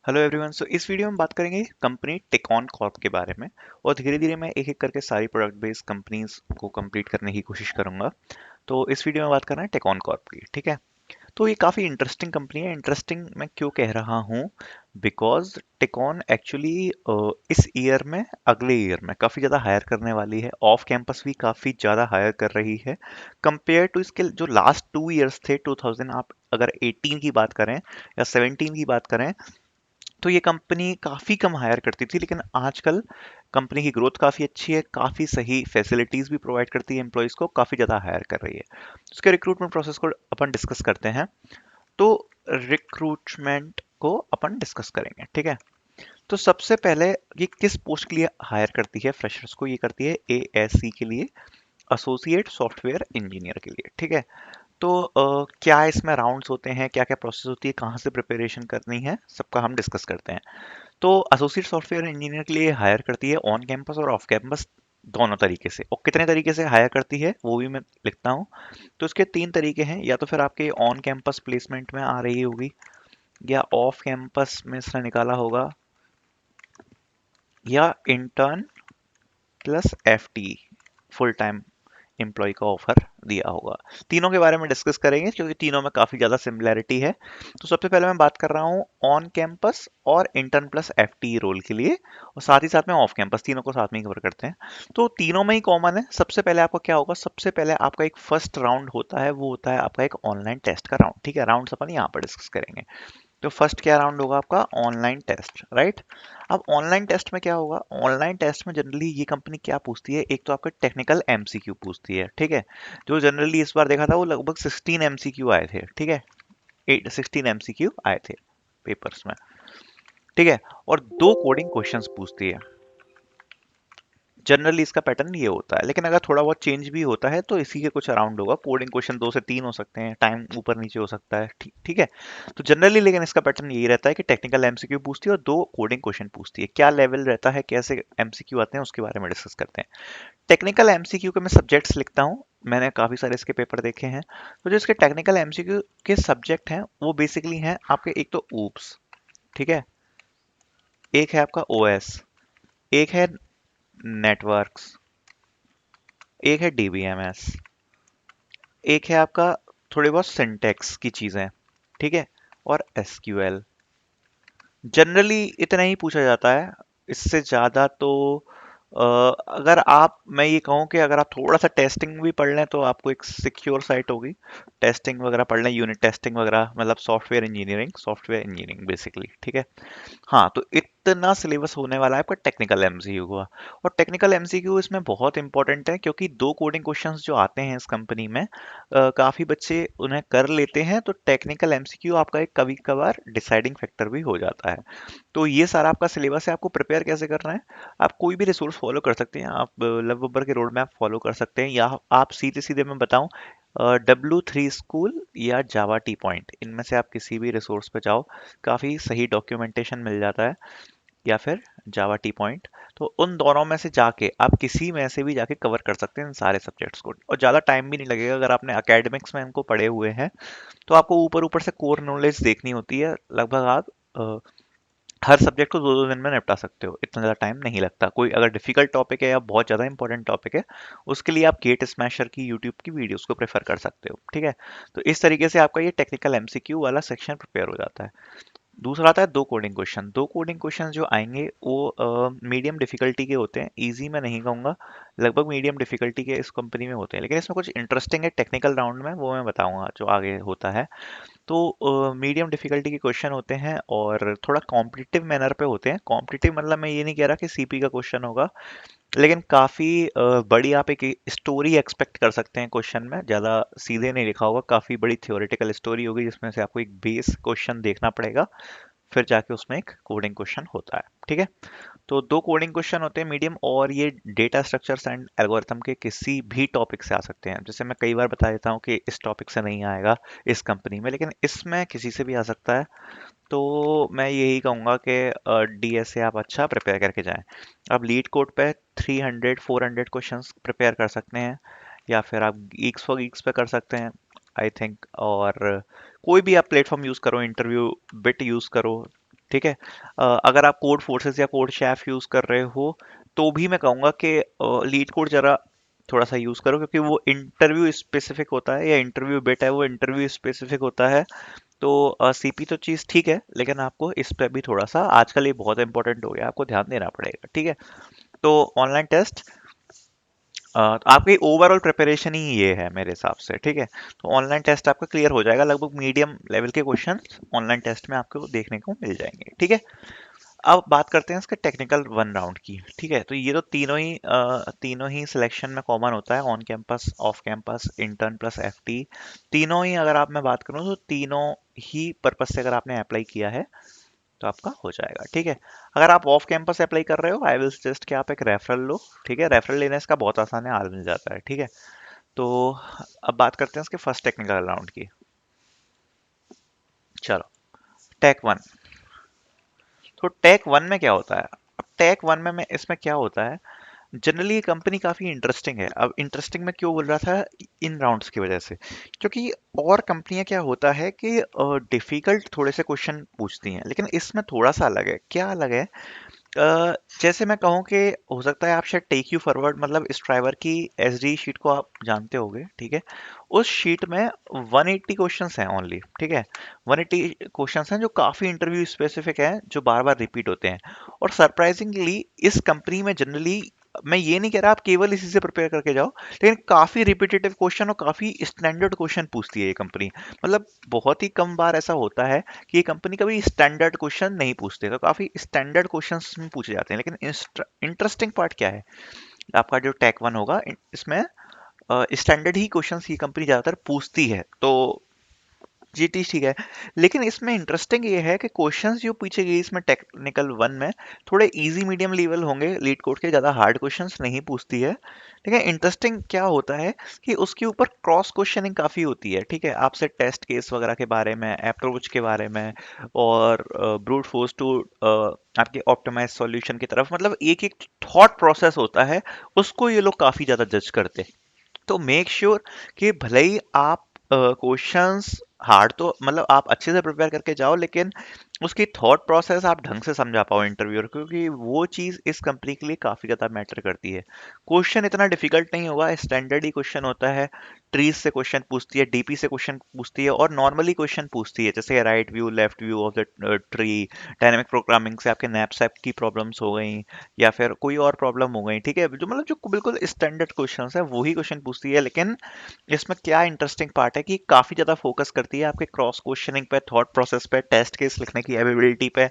Hello everyone. सो इस video में बात करेंगे कंपनी टेकॉन कॉर्प के बारे में। और धीरे धीरे मैं एक एक करके सारी प्रोडक्ट बेस्ड कंपनीज को कंप्लीट करने की कोशिश करूंगा। तो इस वीडियो में बात करना है टेकॉन कॉर्प की, ठीक है। तो ये काफ़ी इंटरेस्टिंग कंपनी है। इंटरेस्टिंग मैं क्यों कह रहा हूँ, बिकॉज टेकॉन एक्चुअली इस ईयर में, अगले ईयर में काफ़ी ज़्यादा हायर करने वाली है। ऑफ कैंपस भी काफ़ी ज़्यादा हायर कर रही है कंपेयर टू इसके जो लास्ट 2 ईयर्स थे। 2000 आप अगर 18 की बात करें या 17 की बात करें, तो ये कंपनी काफ़ी कम हायर करती थी, लेकिन आजकल कंपनी की ग्रोथ काफ़ी अच्छी है, काफ़ी सही फैसिलिटीज़ भी प्रोवाइड करती है एम्प्लॉयज़ को, काफ़ी ज़्यादा हायर कर रही है। उसके रिक्रूटमेंट प्रोसेस को अपन डिस्कस करते हैं। तो रिक्रूटमेंट को अपन डिस्कस करेंगे, ठीक है। तो सबसे पहले ये किस पोस्ट के लिए हायर करती है फ्रेशर्स को? ये करती है एएससी के लिए, एसोसिएट सॉफ्टवेयर इंजीनियर के लिए, ठीक है। तो क्या इसमें राउंड्स होते हैं, क्या क्या प्रोसेस होती है, कहाँ से प्रिपरेशन करनी है, सबका हम डिस्कस करते हैं। तो एसोसिएट सॉफ्टवेयर इंजीनियर के लिए हायर करती है ऑन कैंपस और ऑफ कैंपस दोनों तरीके से। और कितने तरीके से हायर करती है वो भी मैं लिखता हूँ। तो इसके 3 तरीके हैं, या तो फिर आपके ऑन कैंपस प्लेसमेंट में आ रही होगी, या ऑफ कैंपस में इसने निकाला होगा, या intern plus FT full time employ का ऑफर दिया होगा। तीनों के बारे में डिस्कस करेंगे क्योंकि तीनों में काफ़ी ज़्यादा सिमिलैरिटी है। तो सबसे पहले मैं बात कर रहा हूँ ऑन कैंपस और इंटर्न प्लस एफटी रोल के लिए, और साथ ही साथ में ऑफ कैंपस, तीनों को साथ में ही कवर करते हैं। तो तीनों में ही कॉमन है। सबसे पहले आपका क्या होगा, सबसे पहले आपका एक फर्स्ट राउंड होता है, वो होता है आपका एक ऑनलाइन टेस्ट का राउंड, ठीक है। राउंड अपन यहाँ पर डिस्कस करेंगे। तो फर्स्ट क्या राउंड होगा आपका, ऑनलाइन टेस्ट, राइट। अब ऑनलाइन टेस्ट में क्या होगा, ऑनलाइन टेस्ट में जनरली ये कंपनी क्या पूछती है, एक तो आपका टेक्निकल एमसीक्यू पूछती है, ठीक है। जो जनरली इस बार देखा था वो लगभग 16 एमसीक्यू आए थे, ठीक है। 16 एमसीक्यू आए थे पेपर्स में, ठीक है। और 2 कोडिंग क्वेश्चंस पूछती है। जनरली इसका पैटर्न ये होता है, लेकिन अगर थोड़ा बहुत चेंज भी होता है तो इसी के कुछ अराउंड होगा। कोडिंग क्वेश्चन 2 से 3 हो सकते हैं, टाइम ऊपर नीचे हो सकता है, ठीक ठीक है। तो जनरली लेकिन इसका पैटर्न यही रहता है कि टेक्निकल एमसीक्यू पूछती है और 2 कोडिंग क्वेश्चन पूछती है। क्या लेवल रहता है, कैसे एमसीक्यू आते हैं, उसके बारे में डिस्कस करते हैं। टेक्निकल एमसीक्यू के मैं सब्जेक्ट्स लिखता हूँ, मैंने काफ़ी सारे इसके पेपर देखे हैं। तो जो इसके टेक्निकल एमसीक्यू के सब्जेक्ट हैं वो बेसिकली हैं आपके, एक तो ऊप्स, ठीक है, एक है आपका ओएस, एक है नेटवर्क्स, एक है डीबीएमएस, एक है आपका थोड़े बहुत सिंटेक्स की चीज़ें, ठीक है, और एसक्यूएल। जनरली इतना ही पूछा जाता है, इससे ज़्यादा तो अगर आप, मैं ये कहूँ कि अगर आप थोड़ा सा टेस्टिंग भी पढ़ लें तो आपको एक सिक्योर साइट होगी। टेस्टिंग वगैरह पढ़ लें, यूनिट टेस्टिंग वगैरह, मतलब सॉफ्टवेयर इंजीनियरिंग बेसिकली, ठीक है। हाँ, तो इतना सिलेबस होने वाला है आपका टेक्निकल एमसीक्यू का। और टेक्निकल एमसीक्यू इसमें बहुत इंपॉर्टेंट है, क्योंकि 2 कोडिंग क्वेश्चंस जो आते हैं इस कंपनी में, काफ़ी बच्चे उन्हें कर लेते हैं। तो टेक्निकल एमसीक्यू आपका एक कभी कभार डिसाइडिंग फैक्टर भी हो जाता है। तो ये सारा आपका सिलेबस है। आपको प्रिपेयर कैसे करना है, आप कोई भी रिसोर्स फॉलो कर सकते हैं। आप लव बब्बर के रोड मैप फॉलो कर सकते हैं, या आप सीधे सीधे मैं बताऊं, W3 स्कूल या जावा टी पॉइंट, इनमें से आप किसी भी रिसोर्स पे जाओ, काफ़ी सही डॉक्यूमेंटेशन मिल जाता है। या फिर जावा टी पॉइंट, तो उन दोनों में से जाके आप किसी में से भी जाके कवर कर सकते हैं इन सारे सब्जेक्ट्स को, और ज़्यादा टाइम भी नहीं लगेगा। अगर आपने एकेडमिक्स में इनको पढ़े हुए हैं तो आपको ऊपर ऊपर से कोर नॉलेज देखनी होती है। लगभग आप हर सब्जेक्ट को 2 2 दिन में निपटा सकते हो, इतना ज़्यादा टाइम नहीं लगता। कोई अगर डिफिकल्ट टॉपिक है या बहुत ज़्यादा इंपॉर्टेंट टॉपिक है, उसके लिए आप गेट स्मैशर की यूट्यूब की वीडियोस को प्रेफर कर सकते हो, ठीक है। तो इस तरीके से आपका ये टेक्निकल एमसीक्यू वाला सेक्शन प्रिपेयर हो जाता है। दूसरा आता है 2 कोडिंग क्वेश्चन। 2 कोडिंग क्वेश्चन जो आएंगे वो मीडियम डिफिकल्टी के होते हैं, इजी मैं नहीं कहूँगा, लगभग मीडियम डिफिकल्टी के इस कंपनी में होते हैं। लेकिन इसमें कुछ इंटरेस्टिंग है टेक्निकल राउंड में, वो मैं बताऊंगा जो आगे होता है। तो मीडियम डिफिकल्टी के क्वेश्चन होते हैं और थोड़ा कॉम्पिटिटिव मैनर पे होते हैं। कॉम्पिटिटिव मतलब मैं ये नहीं कह रहा कि सीपी का क्वेश्चन होगा, लेकिन काफ़ी बड़ी आप एक स्टोरी एक्सपेक्ट कर सकते हैं क्वेश्चन में। ज़्यादा सीधे नहीं लिखा होगा, काफ़ी बड़ी थ्योरेटिकल स्टोरी होगी जिसमें से आपको एक बेस क्वेश्चन देखना पड़ेगा, फिर जाके उसमें एक कोडिंग क्वेश्चन होता है, ठीक है। तो 2 कोडिंग क्वेश्चन होते हैं मीडियम, और ये डेटा स्ट्रक्चर्स एंड एल्गोरिथम के किसी भी टॉपिक से आ सकते हैं। जैसे मैं कई बार बता देता हूँ कि इस टॉपिक से नहीं आएगा इस कंपनी में, लेकिन इसमें किसी से भी आ सकता है। तो मैं यही कहूँगा कि डीएस से आप अच्छा प्रिपेयर करके जाएं। आप लीड कोड पे 300 400 क्वेश्चंस प्रिपेयर कर सकते हैं, या फिर आप गीक्स फॉर गीक्स पे कर सकते हैं, आई थिंक। और कोई भी आप प्लेटफॉर्म यूज़ करो, इंटरव्यू बिट यूज़ करो, ठीक है। अगर आप कोड फोर्सेस या कोड शेफ यूज कर रहे हो तो भी मैं कहूँगा कि लीड कोड जरा थोड़ा सा यूज करो, क्योंकि वो इंटरव्यू स्पेसिफिक होता है, या इंटरव्यू बिट है वो इंटरव्यू स्पेसिफिक होता है। तो सीपी तो चीज़ ठीक है, लेकिन आपको इस पे भी थोड़ा सा, आजकल ये बहुत इंपॉर्टेंट हो गया, आपको ध्यान देना पड़ेगा। ठीक है। तो ऑनलाइन टेस्ट, आपकी ओवरऑल प्रिपरेशन ही ये है मेरे हिसाब से। ठीक है। तो ऑनलाइन टेस्ट आपका क्लियर हो जाएगा, लगभग मीडियम लेवल के क्वेश्चन ऑनलाइन टेस्ट में आपको देखने को मिल जाएंगे। ठीक है। अब बात करते हैं इसके टेक्निकल वन राउंड की। ठीक है। तो ये तो तीनों ही सिलेक्शन में कॉमन होता है, on campus, off campus, intern plus FT. तीनों ही अगर आप मैं बात करूँ तो तीनों ही पर्पज से अगर आपने अप्लाई किया है तो आपका हो जाएगा। ठीक है। अगर आप ऑफ कैंपस अप्लाई कर रहे हो, आई विल सजेस्ट कि आप एक रेफरल लो। ठीक है। रेफरल लेने इसका बहुत आसान है, हाल मिल जाता है। ठीक है। तो अब बात करते हैं इसके फर्स्ट टेक्निकल राउंड की। चलो, टेक वन। तो टेक वन में क्या होता है? अब टेक वन में इसमें क्या होता है, जनरली ये कंपनी काफ़ी इंटरेस्टिंग है। अब इंटरेस्टिंग मैं क्यों बोल रहा था, इन राउंड्स की वजह से, क्योंकि और कंपनियां क्या होता है कि डिफिकल्ट थोड़े से क्वेश्चन पूछती हैं, लेकिन इसमें थोड़ा सा अलग है। क्या अलग है? जैसे मैं कहूँ कि हो सकता है आप शायद टेक यू फॉरवर्ड, मतलब स्ट्राइवर की एसडी शीट को आप जानते होंगे। ठीक है। उस शीट में 180 क्वेश्चंस हैं ओनली। ठीक है। 180 क्वेश्चंस हैं जो काफ़ी इंटरव्यू स्पेसिफिक हैं, जो बार बार रिपीट होते हैं। और सरप्राइजिंगली इस कंपनी में जनरली, मैं ये नहीं कह रहा आप केवल इसी से प्रिपेयर करके जाओ, लेकिन काफ़ी रिपीटेटिव क्वेश्चन और काफ़ी स्टैंडर्ड क्वेश्चन पूछती है ये कंपनी। मतलब बहुत ही कम बार ऐसा होता है कि ये कंपनी कभी स्टैंडर्ड क्वेश्चन नहीं पूछते, तो काफी स्टैंडर्ड क्वेश्चंस में पूछे जाते हैं। लेकिन इंटरेस्टिंग पार्ट क्या है, आपका जो टेक वन होगा इसमें स्टैंडर्ड ही क्वेश्चंस ये कंपनी ज्यादातर पूछती है। तो जी ठीक है। लेकिन इसमें इंटरेस्टिंग ये है कि क्वेश्चंस जो पूछे गए इसमें टेक्निकल वन में थोड़े इजी मीडियम लेवल होंगे, लीड कोड के, ज़्यादा हार्ड क्वेश्चंस नहीं पूछती है। लेकिन इंटरेस्टिंग क्या होता है कि उसके ऊपर क्रॉस क्वेश्चनिंग काफ़ी होती है। ठीक है। आपसे टेस्ट केस वगैरह के बारे में, अप्रोच के बारे में, और ब्रूट फोर्स टू आपके ऑप्टिमाइज सॉल्यूशन की तरफ, मतलब एक एक थॉट प्रोसेस होता है, उसको ये लोग काफ़ी ज़्यादा जज करते हैं। तो मेक श्योर कि भले ही आप क्वेश्चंस हार्ड, तो मतलब आप अच्छे से प्रिपेयर करके जाओ, लेकिन उसकी थॉट प्रोसेस आप ढंग से समझा पाओ इंटरव्यूअर को, क्योंकि वो चीज़ इस कंपनी के लिए काफ़ी ज़्यादा मैटर करती है। क्वेश्चन इतना डिफिकल्ट नहीं होगा, स्टैंडर्ड ही क्वेश्चन होता है। ट्रीज से क्वेश्चन पूछती है, डीपी से क्वेश्चन पूछती है, और नॉर्मली क्वेश्चन पूछती है, जैसे right view, left view of the tree. Dynamic programming से आपके नैपसैप की प्रॉब्लम्स हो गई, या फिर कोई और प्रॉब्लम हो गई। ठीक है। जो मतलब जो बिल्कुल स्टैंडर्ड क्वेश्चन है वही क्वेश्चन पूछती है। लेकिन इसमें क्या इंटरेस्टिंग पार्ट है कि काफी ज्यादा फोकस करती है आपके क्रॉस क्वेश्चनिंग पे, थॉट प्रोसेस पे, टेस्ट केस लिखने की एबिलिटी पे,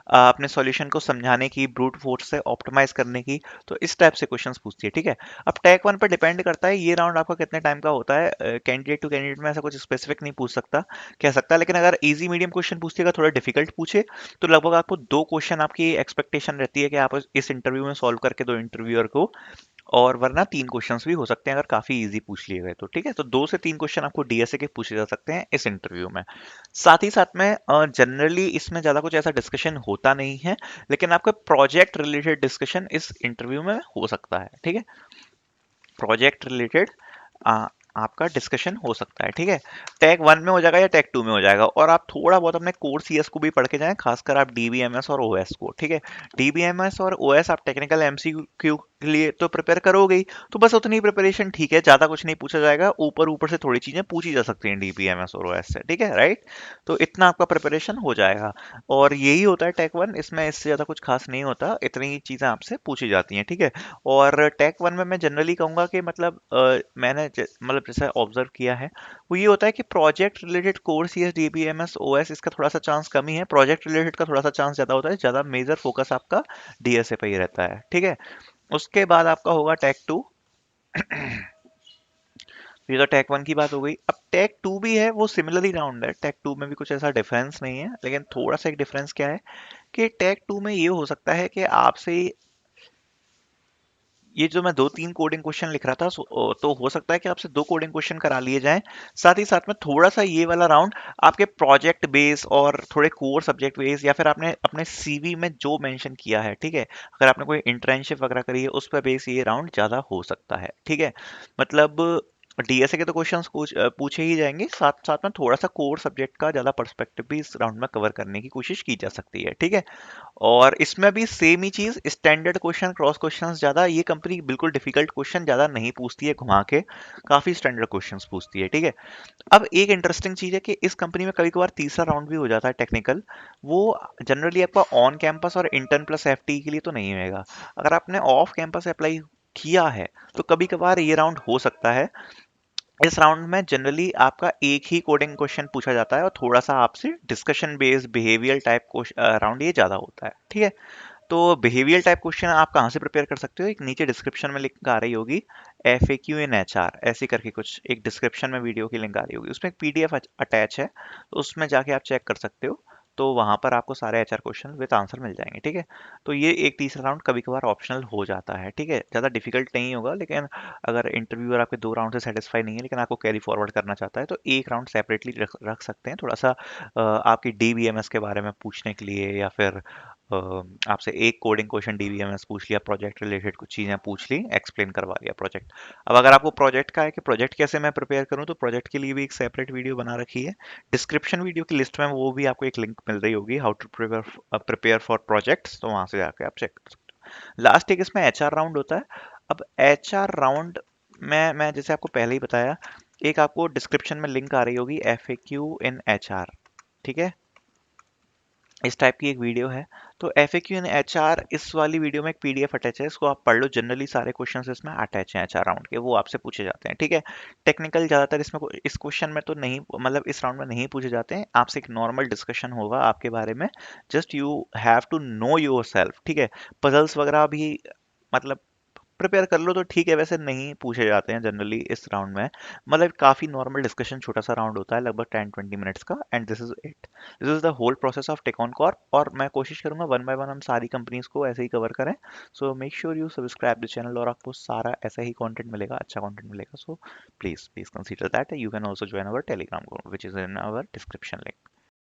अपने सॉल्यूशन को समझाने की, ब्रूट फोर्स से ऑप्टिमाइज करने की। तो इस टाइप से क्वेश्चंस पूछती है। ठीक है। अब टैग वन पर डिपेंड करता है ये राउंड आपका कितने टाइम का होता है। कैंडिडेट टू कैंडिडेट में ऐसा कुछ स्पेसिफिक नहीं पूछ सकता, कह सकता, लेकिन अगर इजी मीडियम क्वेश्चन पूछती है, थोड़ा डिफिकल्ट पूछे, तो लगभग आपको दो क्वेश्चन आपकी एक्सपेक्टेशन रहती है कि आप इस इंटरव्यू में सॉल्व करके दो इंटरव्यूअर को, और वरना तीन क्वेश्चंस भी हो सकते हैं अगर काफी इजी पूछ लिए गए तो। ठीक है। तो दो से तीन क्वेश्चन आपको डीएसए के पूछे जा सकते हैं इस इंटरव्यू में। साथ ही साथ में जनरली इसमें ज्यादा कुछ ऐसा डिस्कशन होता नहीं है, लेकिन आपका प्रोजेक्ट रिलेटेड डिस्कशन इस इंटरव्यू में हो सकता है। ठीक है। प्रोजेक्ट रिलेटेड आपका डिस्कशन हो सकता है। ठीक है। टैग वन में हो जाएगा या टैग टू में हो जाएगा, और आप थोड़ा बहुत अपने कोर सीएस को भी पढ़ के जाएं, खासकर आप डीबीएमएस और ओएस को। ठीक है। डीबीएमएस और ओएस आप टेक्निकल एमसीक्यू के लिए तो प्रिपेयर करोगे ही, तो बस उतनी प्रिपरेशन ठीक है, ज्यादा कुछ नहीं पूछा जाएगा, ऊपर ऊपर से थोड़ी चीजें पूछी जा सकती हैं डीबीएमएस और ओएस से। ठीक है। राइट। तो इतना आपका प्रिपरेशन हो जाएगा, और यही होता है टैग वन। इसमें इससे ज्यादा कुछ खास नहीं होता, इतनी ही चीजें आपसे पूछी जाती हैं। ठीक है। और टेक वन में मैं जनरली कहूंगा कि मतलब मैंने मतलब जैसे ऑब्जर्व किया है, वो ये होता है कि प्रोजेक्ट रिलेटेड कोर्स, ये डीबीएमएस ओएस, इसका थोड़ा सा चांस कम ही है। प्रोजेक्ट रिलेटेड का थोड़ा सा चांस ज्यादा होता है, ज्यादा मेजर फोकस आपका डीएसए पे ही रहता है। ठीक है। उसके बाद आपका होगा टेक टू। ये तो टेक वन की बात हो गई। अब टेक टू भी है, वो सिमिलरली राउंड है, टेक टू में भी कुछ ऐसा डिफरेंस नहीं है, लेकिन थोड़ा सा एक डिफरेंस क्या है कि टेक टू में ये हो सकता है कि आपसे ये जो मैं दो तीन कोडिंग क्वेश्चन लिख रहा था, तो हो सकता है कि आपसे दो कोडिंग क्वेश्चन करा लिए जाएं। साथ ही साथ में थोड़ा सा ये वाला राउंड आपके प्रोजेक्ट बेस और थोड़े कोर सब्जेक्ट बेस, या फिर आपने अपने सीवी में जो मेंशन किया है, ठीक है, अगर आपने कोई इंटर्नशिप वगैरह करी है उस पर बेस ये राउंड ज्यादा हो सकता है। ठीक है। मतलब डीएसए के तो क्वेश्चंस पूछे ही जाएंगे, साथ साथ में थोड़ा सा कोर सब्जेक्ट का ज़्यादा पर्सपेक्टिव भी इस राउंड में कवर करने की कोशिश की जा सकती है, ठीक है। और इसमें भी सेम ही चीज, स्टैंडर्ड क्वेश्चन, क्रॉस क्वेश्चंस ज्यादा, ये कंपनी बिल्कुल डिफिकल्ट क्वेश्चन ज्यादा नहीं पूछती है घुमा के, काफी स्टैंडर्ड क्वेश्चंस पूछती है, ठीक है। अब एक इंटरेस्टिंग चीज है कि इस कंपनी में कभी कभार तीसरा राउंड भी हो जाता है टेक्निकल। वो जनरली आपका ऑन कैंपस और इंटर्न प्लस एफटी के लिए तो नहीं होएगा। अगर आपने ऑफ कैंपस अप्लाई किया है तो कभी कभार ये राउंड हो सकता है। इस राउंड में जनरली आपका एक ही कोडिंग क्वेश्चन पूछा जाता है और थोड़ा सा आपसे discussion based behaviour type round ये ज्यादा होता है, ठीक है। तो बिहेवियर टाइप क्वेश्चन आप कहाँ से प्रिपेयर कर सकते हो, एक नीचे डिस्क्रिप्शन में लिंक आ रही होगी, F A Q in H R ऐसे करके कुछ एक डिस्क्रिप्शन में वीडियो की लिंक आ रही होगी, उसमें एक पीडीएफ अटैच है, तो उसमें जाके आप चेक कर सकते हो। तो वहां पर आपको सारे एचआर क्वेश्चन विद आंसर मिल जाएंगे, ठीक है। तो ये एक तीसरा राउंड कभी कभार ऑप्शनल हो जाता है, ठीक है, ज़्यादा डिफिकल्ट नहीं होगा, लेकिन अगर इंटरव्यूअर आपके 2 राउंड से सेटिस्फाई नहीं है लेकिन आपको कैरी फॉरवर्ड करना चाहता है तो एक राउंड सेपरेटली रख सकते हैं, थोड़ा सा आपकी डीबीएमएस के बारे में पूछने के लिए, या फिर अ, आपसे एक कोडिंग क्वेश्चन डीबीएमएस पूछ लिया, प्रोजेक्ट रिलेटेड कुछ चीज़ें पूछ ली, एक्सप्लेन करवा लिया प्रोजेक्ट। अब अगर आपको प्रोजेक्ट का है कि प्रोजेक्ट कैसे मैं प्रिपेयर करूं, तो प्रोजेक्ट के लिए भी एक सेपरेट वीडियो बना रखी है, डिस्क्रिप्शन वीडियो की लिस्ट में वो भी आपको एक लिंक मिल रही होगी, how to prepare for projects, तो वहां से जाके आप चेक कर सकते हो। लास्ट एक इसमें एचआर राउंड होता है। अब एचआर राउंड में मैं जैसे आपको पहले ही बताया, एक आपको डिस्क्रिप्शन में लिंक आ रही होगी, F A Q in H R, ठीक है, इस टाइप की एक वीडियो है। तो F A Q in H R, इस वाली वीडियो में एक पीडीएफ अटैच है, इसको आप पढ़ लो, जनरली सारे क्वेश्चंस इसमें अटैच हैं एचआर राउंड के, वो आपसे पूछे जाते हैं, ठीक है। टेक्निकल ज़्यादातर इसमें इस क्वेश्चन में तो नहीं, मतलब इस राउंड में नहीं पूछे जाते हैं, आपसे एक नॉर्मल डिस्कशन होगा आपके बारे में, just you have to know yourself, ठीक है। पजल्स वगैरह भी मतलब प्रिपेयर कर लो तो ठीक है, वैसे नहीं पूछे जाते हैं जनरली इस राउंड में, मतलब काफी नॉर्मल डिस्कशन, छोटा सा राउंड होता है लगभग 10-20 मिनट्स का, and this is it, this is the whole process of take on corp. और मैं कोशिश करूंगा वन बाय वन हम सारी कंपनीज को ऐसे ही कवर करें। So make sure you subscribe the channel, और आपको सारा ऐसा ही कंटेंट मिलेगा, अच्छा कंटेंट मिलेगा, so please please consider that. You can also join our Telegram group which is in our description link.